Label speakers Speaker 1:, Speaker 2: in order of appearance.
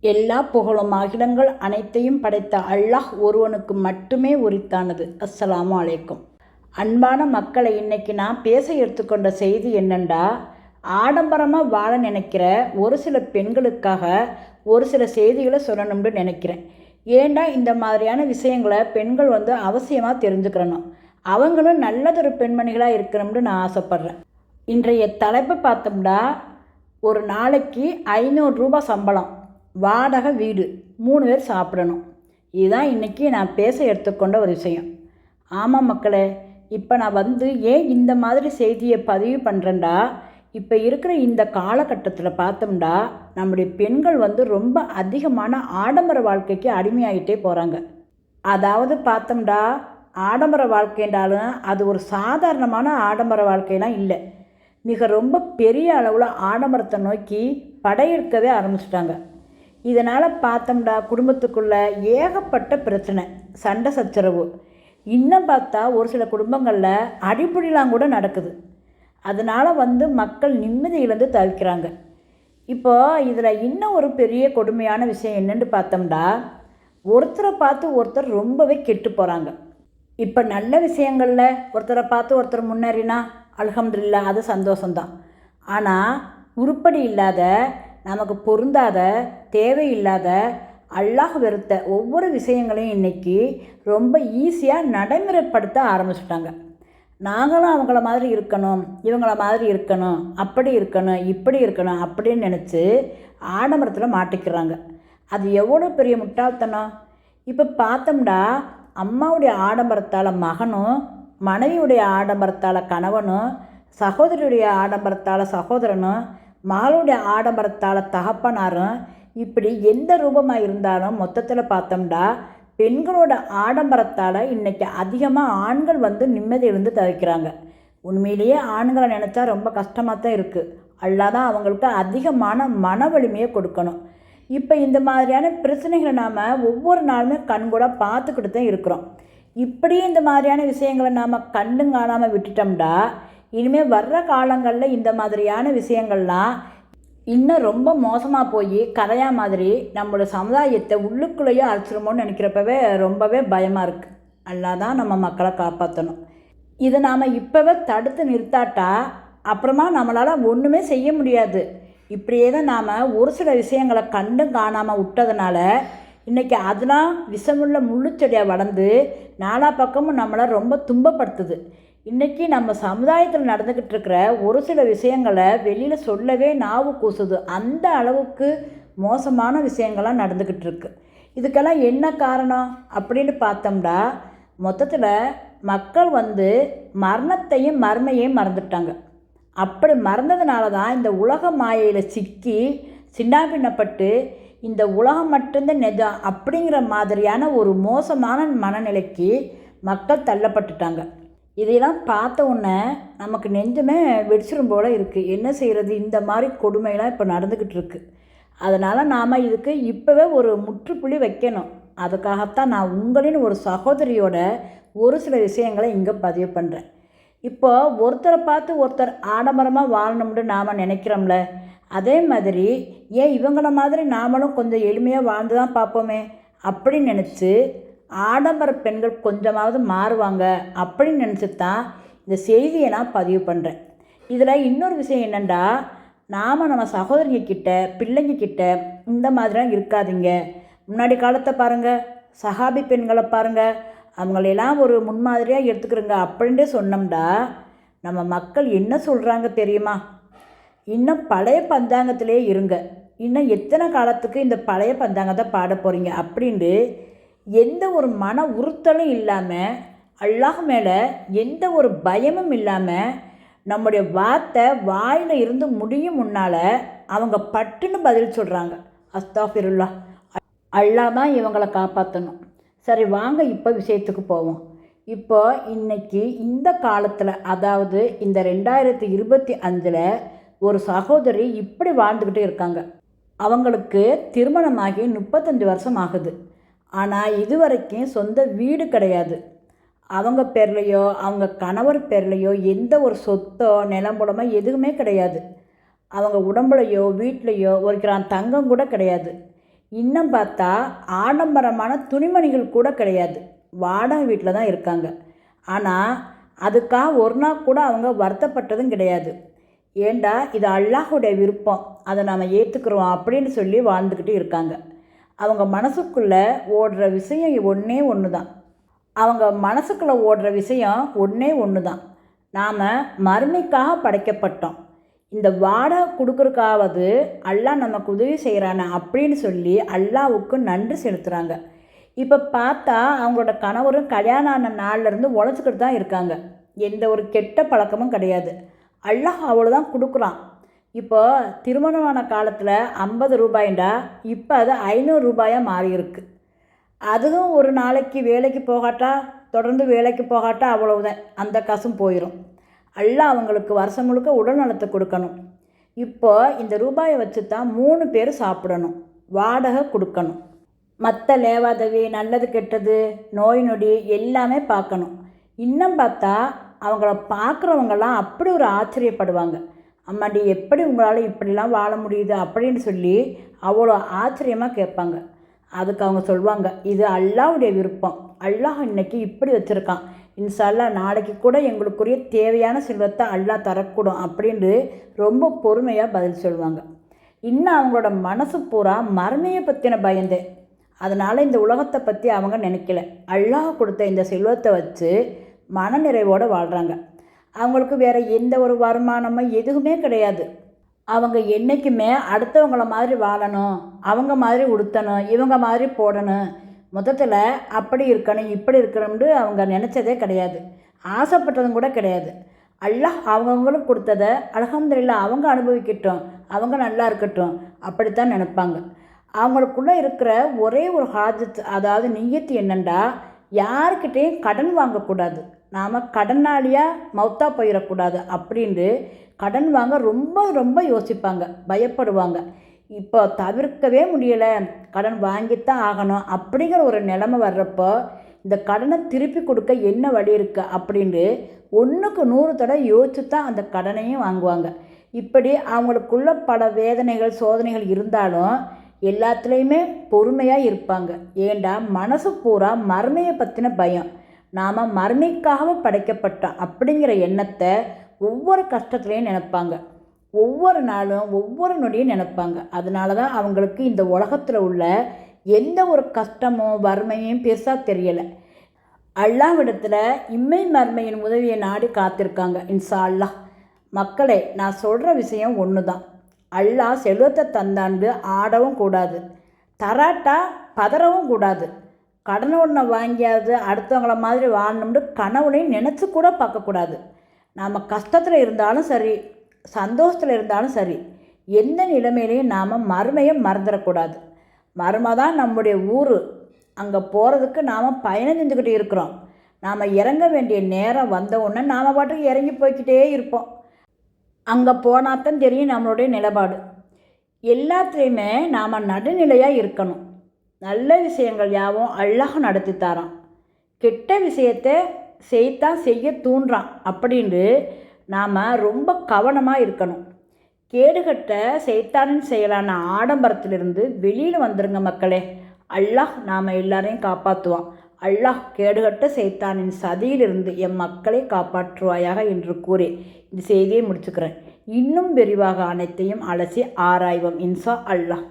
Speaker 1: எல்லா புகழும் அகிலங்கள் அனைத்தையும் படைத்த அல்லாஹ் ஒருவனுக்கு மட்டுமே உரித்தானது. அஸ்ஸலாமு அலைக்கும். அன்பான மக்களை, இன்னைக்கு நான் பேச எடுத்துக்கொண்ட செய்தி என்னண்டா, ஆடம்பரமாக வாழ நினைக்கிற ஒரு சில பெண்களுக்காக ஒரு சில செய்திகளை சொல்லணும்னு நினைக்கிறேன். ஏண்டா இந்த மாதிரியான விஷயங்களை பெண்கள் அவசியமாக தெரிஞ்சுக்கிறணும், அவங்களும் நல்லதொரு பெண்மணிகளாக இருக்கணும்னு நான் ஆசைப்பட்றேன். இன்றைய தலைப்பை பார்த்தோம்னா, ஒரு நாளைக்கு 500 ரூபாய் சம்பளம், வாடகை வீடு, 3 பேர் சாப்பிடணும். இதுதான் இன்றைக்கி நான் பேச எடுத்துக்கொண்ட ஒரு விஷயம். ஆமாம் மக்களே, இப்போ நான் ஏன் இந்த மாதிரி செய்தியை பதிவு பண்ணுறேன்டா, இப்போ இருக்கிற இந்த காலகட்டத்தில் பார்த்தோம்னா நம்முடைய பெண்கள் ரொம்ப அதிகமான ஆடம்பர வாழ்க்கைக்கு அடிமையாகிட்டே போகிறாங்க. அதாவது பார்த்தோம்னா, ஆடம்பர வாழ்க்கைன்றாலும் அது ஒரு சாதாரணமான ஆடம்பர வாழ்க்கையெல்லாம் இல்லை, மிக ரொம்ப பெரிய அளவில் ஆடம்பரத்தை நோக்கி படையெடுக்கவே ஆரம்பிச்சிட்டாங்க. இதனால் பார்த்தோம்னா குடும்பத்துக்குள்ளே ஏகப்பட்ட பிரச்சனை, சண்டை சச்சரவு, இன்னும் பார்த்தா ஒரு சில குடும்பங்களில் அடிப்படையெலாம் கூட நடக்குது. அதனால் மக்கள் நிம்மதியிலேருந்து தவிக்கிறாங்க. இப்போ இதில் இன்னும் ஒரு பெரிய கொடுமையான விஷயம் என்னென்னு பார்த்தோம்னா, ஒருத்தரை பார்த்து ஒருத்தர் ரொம்பவே கெட்டு போகிறாங்க. இப்போ நல்ல விஷயங்களில் ஒருத்தரை பார்த்து ஒருத்தர் முன்னேறினா அல்ஹம்துலில்லாஹ், அது சந்தோஷம்தான். ஆனால் உருப்படி இல்லாத, நமக்கு பொருந்தாத, தேவையில்லாத, அல்லாஹ் வெறுத்த ஒவ்வொரு விஷயங்களையும் இன்றைக்கி ரொம்ப ஈஸியாக நடைமுறைப்படுத்த ஆரம்பிச்சிட்டாங்க. நாங்களும் அவங்கள மாதிரி இருக்கணும், இவங்கள மாதிரி இருக்கணும், அப்படி இருக்கணும், இப்படி இருக்கணும் அப்படின்னு நினச்சி ஆடம்பரத்தில் மாட்டிக்கிறாங்க. அது எவ்வளோ பெரிய முட்டாள்தனம்! இப்போ பார்த்தோம்னா, அம்மாவுடைய ஆடம்பரத்தால் மகனும், மனைவியுடைய ஆடம்பரத்தால் கணவனும், சகோதரியுடைய ஆடம்பரத்தால் சகோதரனும், மகளுடைய ஆடம்பரத்தால் தகப்பனாரும், இப்படி எந்த ரூபமாக இருந்தாலும் மொத்தத்தில் பார்த்தோம்னா பெண்களோட ஆடம்பரத்தால் இன்றைக்கி அதிகமாக ஆண்கள் நிம்மதியிலிருந்து தவிக்கிறாங்க. உண்மையிலேயே ஆண்களை நினச்சா ரொம்ப கஷ்டமாக தான் இருக்குது. அல்லாஹ் தான் அவங்களுக்கு அதிகமான மன வலிமையை கொடுக்கணும். இப்போ இந்த மாதிரியான பிரச்சனைகளை நாம் ஒவ்வொரு நாளுமே கண்கூட பார்த்துக்கிட்டு தான் இருக்கிறோம். இப்படியே இந்த மாதிரியான விஷயங்களை நாம் கண்டும் காணாமல் விட்டுட்டோம்னா இனிமேல் வர்ற காலங்களில் இந்த மாதிரியான விஷயங்கள்லாம் இன்னும் ரொம்ப மோசமாக போய் கரையா மாதிரி நம்மளோட சமுதாயத்தை உள்ளுக்குள்ளேயே அழைச்சிருமோன்னு நினைக்கிறப்பவே ரொம்பவே பயமாக இருக்குது. அல்லாஹ் தான் நம்ம மக்களை காப்பாற்றணும். இதை நாம் இப்போவே தடுத்து நிறுத்தாட்டா அப்புறமா நம்மளால் ஒன்றுமே செய்ய முடியாது. இப்படியே தான் நாம் ஒரு சில விஷயங்களை கண்டும் காணாமல் விட்டதுனால இன்றைக்கி அதெல்லாம் விஷமுள்ள முள்ளுச்செடியாக வளர்ந்து நாலா பக்கமும் நம்மளை ரொம்ப துன்பப்படுத்துது. இன்றைக்கி நம்ம சமுதாயத்தில் நடந்துக்கிட்டு இருக்கிற ஒரு சில விஷயங்களை வெளியில் சொல்லவே நாவு கூசுது. அந்த அளவுக்கு மோசமான விஷயங்கள்லாம் நடந்துக்கிட்டு இருக்கு. இதுக்கெல்லாம் என்ன காரணம் அப்படின்னு பார்த்தோம்னா, மொத்தத்தில் மக்கள் மரணத்தையும் மர்மையையும் மறந்துட்டாங்க. அப்படி மறந்ததுனால தான் இந்த உலக மாயையில் சிக்கி சின்னாபின்னப்பட்டு இந்த உலகம் மட்டும்தான் நிஜம் அப்படிங்கிற மாதிரியான ஒரு மோசமான மனநிலைக்கு மக்கள் தள்ளப்பட்டுட்டாங்க. இதையெல்லாம் பார்த்த உடனே நமக்கு நெஞ்சமே வெடிச்சிரும் போல் இருக்குது. என்ன செய்கிறது, இந்த மாதிரி கொடுமையெல்லாம் இப்போ நடந்துக்கிட்டு இருக்குது. அதனால் நாம் இதுக்கு இப்போவே ஒரு முற்றுப்புள்ளி வைக்கணும். அதுக்காகத்தான் நான் உங்களின் ஒரு சகோதரியோட ஒரு சில விஷயங்களை இங்கே பதிவு பண்ணுறேன். இப்போது ஒருத்தரை பார்த்து ஒருத்தர் ஆடம்பரமாக வாழணும்னு நாம் நினைக்கிறோம்ல, அதே மாதிரி ஏன் இவங்கள மாதிரி நாமளும் கொஞ்சம் எளிமையாக வாழ்ந்து தான் பார்ப்போமே அப்படின்னு நினச்சி ஆடம்பர பெண்கள் கொஞ்சமாவது மாறுவாங்க அப்படின்னு நினச்சி தான் இந்த செய்தியை நான் பதிவு பண்ணுறேன். இதில் இன்னொரு விஷயம் என்னென்னா, நாம் நம்ம சகோதரிங்க கிட்ட, பிள்ளைங்க கிட்ட இந்த மாதிரிலாம் இருக்காதீங்க. முன்னாடி காலத்தை பாருங்கள், சஹாபி பெண்களை பாருங்கள், அவங்களெல்லாம் ஒரு முன்மாதிரியாக எடுத்துக்கிறோங்க அப்படின்ட்டு சொன்னோம்னா நம்ம மக்கள் என்ன சொல்கிறாங்க தெரியுமா? இன்னும் பழைய பஞ்சாங்கத்திலே இருங்க, இன்னும் எத்தனை காலத்துக்கு இந்த பழைய பஞ்சாங்கத்தை பாட போகிறீங்க அப்படின்ட்டு எந்த ஒரு மன உறுத்தலும் இல்லாமல், அல்லாஹ் மேலே எந்த ஒரு பயமும் இல்லாமல், நம்முடைய வார்த்தை வாயில் இருந்து முடியும் முன்னால் அவங்க பட்டுன்னு பதில் சொல்கிறாங்க. அஸ்தாஃபிருல்லாஹ், அல்லாஹ் தான் இவங்களை காப்பாற்றணும். சரி வாங்க இப்போ விஷயத்துக்கு போவோம். இப்போ இன்றைக்கி இந்த காலத்தில், அதாவது இந்த 2025 ஒரு சகோதரி இப்படி வாழ்ந்துக்கிட்டே இருக்காங்க. அவங்களுக்கு திருமணமாகி 35 வருஷம் ஆகுது. ஆனால் இதுவரைக்கும் சொந்த வீடு கிடையாது. அவங்க பேர்லையோ அவங்க கணவர் பேர்லையோ எந்த ஒரு சொத்தோ நிலம்புலமோ எதுவுமே கிடையாது. அவங்க உடம்புலையோ வீட்லேயோ ஒரு கிராம் தங்கம் கூட கிடையாது. இன்னும் பார்த்தா ஆடம்பரமான துணிமணிகள் கூட கிடையாது, வாடகை வீட்டில் தான் இருக்காங்க. ஆனால் அதுக்காக ஒரு நாள் கூட அவங்க வருத்தப்பட்டதும் கிடையாது. ஏண்டா இது அல்லாஹுடைய விருப்பம், அதை நாம் ஏற்றுக்கிறோம் அப்படின்னு சொல்லி வாழ்ந்துக்கிட்டு இருக்காங்க. அவங்க மனசுக்குள்ளே ஓடுற விஷயம் ஒன்றே ஒன்று தான். அவங்க மனசுக்குள்ளே ஓடுற விஷயம் ஒன்றே ஒன்று தான். நாம் மறுமைக்காக படைக்கப்பட்டோம். இந்த வாடகை கொடுக்குறக்காவது அல்லாஹ் நமக்கு உதவி செய்கிறானே அப்படின்னு சொல்லி அல்லாஹ்வுக்கு நன்றி செலுத்துகிறாங்க. இப்போ பார்த்தா அவங்களோட கணவரும் கல்யாணம் ஆன நாள்லேருந்து உழைச்சிக்கிட்டு தான் இருக்காங்க. எந்த ஒரு கெட்ட பழக்கமும் கிடையாது. அல்லாஹ் அவ்வளோதான் கொடுக்குறான். இப்போ திருமணமான காலத்தில் 50 ரூபாய்ண்டா இப்போ அது 500 ரூபாயாக மாறியிருக்கு. அதுவும் ஒரு நாளைக்கு வேலைக்கு போகாட்டா, தொடர்ந்து வேலைக்கு போகாட்டா அவ்வளவுதான், அந்த காசும் போயிடும். அல்லாஹ் அவங்களுக்கு வருஷம் முழுக்க உடல் நலத்தை கொடுக்கணும். இப்போ இந்த ரூபாயை வச்சு தான் 3 பேர் சாப்பிடணும், வாடகை கொடுக்கணும், மற்ற லேவாதவி நல்லது கெட்டது நோய் நொடி எல்லாமே பார்க்கணும். இன்னும் பார்த்தா அவங்கள பார்க்குறவங்கெல்லாம் அப்படி ஒரு ஆச்சரியப்படுவாங்க. அம்மாடி எப்படி உங்களால் இப்படிலாம் வாழ முடியுது அப்படின்னு சொல்லி அவ்வளோ ஆச்சரியமாக கேட்பாங்க. அதுக்கு அவங்க சொல்லுவாங்க, இது அல்லாஹ்வுடைய விருப்பம், அல்லாஹ் இன்னைக்கு இப்படி வச்சுருக்கான், இன்ஷா அல்லாஹ் நாளைக்கு கூட எங்களுக்குரிய தேவையான செல்வத்தை அல்லாஹ் தரக்கூடும் அப்படின்னு ரொம்ப பொறுமையாக பதில் சொல்லுவாங்க. இன்னும் அவங்களோட மனசு பூரா மறுமையை பற்றின பயந்தே. அதனால் இந்த உலகத்தை பற்றி அவங்க நினைக்கல. அல்லாஹ் கொடுத்த இந்த செல்வத்தை வச்சு மனநிறைவோடு வாழ்கிறாங்க. அவங்களுக்கு வேறு எந்த ஒரு வருமானமோ எதுவுமே கிடையாது. அவங்க என்றைக்குமே அடுத்தவங்கள மாதிரி வாழணும், அவங்க மாதிரி உடுத்தணும், இவங்க மாதிரி போடணும், மொத்தத்தில் அப்படி இருக்கணும் இப்படி இருக்கணும்னு அவங்க நினச்சதே கிடையாது, ஆசைப்பட்டதும் கூட கிடையாது. அல்லாஹ் அவங்கவுங்களுக்கு கொடுத்ததை அல்ஹம்துலில்லாஹ் அவங்க அனுபவிக்கட்டும், அவங்க நல்லா இருக்கட்டும் அப்படித்தான் நினைப்பாங்க. அவங்களுக்குள்ளே இருக்கிற ஒரே ஒரு ஹாஜத், அதாவது நியத்து என்னென்னா, யாருக்கிட்டேயும் கடன் வாங்கக்கூடாது, நாம் கடனாளியாக மௌத்தா போயிடக்கூடாது அப்படின்ட்டு கடன் வாங்க ரொம்ப ரொம்ப யோசிப்பாங்க, பயப்படுவாங்க. இப்போ தவிர்க்கவே முடியலை, கடன் வாங்கித்தான் ஆகணும் அப்படிங்கிற ஒரு நிலைமை வர்றப்போ இந்த கடனை திருப்பி கொடுக்க என்ன வழி இருக்குது அப்படின்ட்டு 1க்கு 100 தடவை யோசிச்சு தான் அந்த கடனையும் வாங்குவாங்க. இப்படி அவங்களுக்குள்ள பல வேதனைகள் சோதனைகள் இருந்தாலும் எல்லாத்துலேயுமே பொறுமையாக இருப்பாங்க. ஏண்டா மனசு பூரா மறுமையை பற்றின பயம். நாம் மறுமைக்காக படைக்கப்பட்டோம் அப்படிங்கிற எண்ணத்தை ஒவ்வொரு கஷ்டத்துலேயும் நினைப்பாங்க, ஒவ்வொரு நாளும் ஒவ்வொரு நொடியும் நினைப்பாங்க. அதனால தான் அவங்களுக்கு இந்த உலகத்தில் உள்ள எந்த ஒரு கஷ்டமோ வறுமையும் பெருசாக தெரியலை. அல்லாஹ்விடத்தில் இம்மை மறுமையின் உதவியை நாடி காத்திருக்காங்க. இன்ஷா அல்லாஹ். மக்களே, நான் சொல்கிற விஷயம் ஒன்று தான். அல்லாஹ் செல்வத்தை தந்தாண்டு ஆடவும் கூடாது, தராட்டா பதறவும் கூடாது. கடன் ஒன்றை வாங்கியாவது அடுத்தவங்கள மாதிரி வாழணும்னு கனவுலையும் நினச்சி கூட பார்க்கக்கூடாது. நாம் கஷ்டத்தில் இருந்தாலும் சரி, சந்தோஷத்தில் இருந்தாலும் சரி, எந்த நிலைமையிலையும் நாம் மறுமையை மறந்துடக்கூடாது. மறுமை தான் நம்முடைய ஊர். அங்கே போகிறதுக்கு நாம் பயணம் செஞ்சுக்கிட்டு இருக்கிறோம். நாம் இறங்க வேண்டிய நேரம் வந்த உடனே நாம் பாட்டுக்கு இறங்கி போய்கிட்டே இருப்போம். அங்கே போனால்தான் தெரியும் நம்மளுடைய நிலைப்பாடு. எல்லாத்துலேயுமே நாம் நடுநிலையாக இருக்கணும். நல்ல விஷயங்கள் யாவும் அல்லாஹ் நடத்தி தரான், கெட்ட விஷயத்தை செய்ய தூண்டுறான் அப்படின்ட்டு நாம் ரொம்ப கவனமாக இருக்கணும். கேடுகட்ட சைத்தானின் செயலான ஆடம்பரத்திலிருந்து வெளியில் வந்துருங்க மக்களே. அல்லாஹ் நாம் எல்லாரையும் காப்பாற்றுவான். அல்லாஹ் கேடுகட்ட சைத்தானின் சதியிலிருந்து எம் மக்களை காப்பாற்றுவாயாக என்று கூறி இந்த செய்தியை முடிச்சுக்கிறேன். இன்னும் விரிவாக அனைத்தையும் அலசி ஆராய்வோம் இன்ஷா அல்லாஹ்.